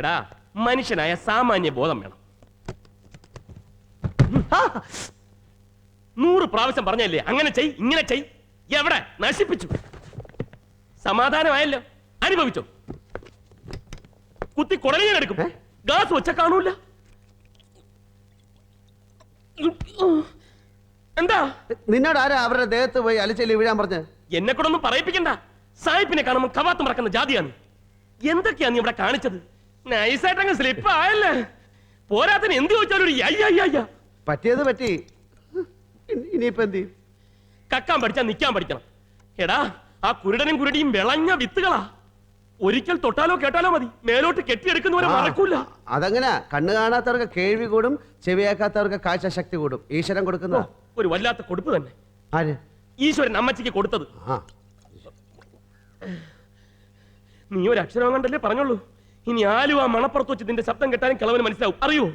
എടാ മനുഷ്യനായ സാമാന്യ ബോധം വേണം. 100 പ്രാവശ്യം പറഞ്ഞല്ലേ അങ്ങനെ ചെയ് ഇങ്ങനെ ചെയ്. എവിടെ നശിപ്പിച്ചു? സമാധാനമായല്ലോ, അനുഭവിച്ചോ. കുത്തി കുടലിനെ എടുക്കും, ഗ്ലാസ് വെച്ച കാണൂല. എന്താ നിന്നോട് ആരാ അവരുടെ ദേഹത്ത് പോയി അലച്ചെല്ലി വീഴാൻ പറഞ്ഞ്? എന്നെ കൂടെ ഒന്നും പറയിപ്പിക്കണ്ട. സായിപ്പിനെ കാണുമ്പോൾ കവാത്ത് മറക്കുന്ന ജാതിയാണ്. എന്തൊക്കെയാ നീ ഇവിടെ കാണിച്ചത്? നൈസായിട്ടങ്ങ് സ്ലിപ്പ് ആയല്ലേ. പോരാത്തിന് എന്ത് ചോദിച്ചാലും ഒരു അയ്യ. പറ്റിയത് പറ്റി, ഇനിയിപ്പോ എന്ത്? കക്കാൻ പഠിച്ചാൽ നിൽക്കാൻ പഠിക്കണം. എടാ ആ കുരുടനും കുരുടിയും വിളഞ്ഞ വിത്തുകളാ. ഒരിക്കൽ തൊട്ടാലോ കേട്ടാലോ മതി, മേലോട്ട് കെട്ടിയെടുക്കുന്നവരെ മറക്കൂല. അതങ്ങനെ കണ്ണു കാണാത്തവർക്ക് കേൾവി കൂടും, ചെവിയാക്കാത്തവർക്ക് കാഴ്ച ശക്തി കൂടും. ഈശ്വരൻ കൊടുക്കുന്ന ഒരു വല്ലാത്ത കൊടുപ്പ് തന്നെ. ആര്? ഈശ്വരൻ അമ്മച്ചിക്ക് കൊടുത്തത്. നീ ഒരു അക്ഷരം കണ്ടല്ലേ പറഞ്ഞോളൂ. ഇനി ആലുവ മണപ്പുറത്ത് വെച്ച് നിന്റെ ശബ്ദം കേട്ടാലും കിളവന് മനസ്സിലാവും. അറിയോ?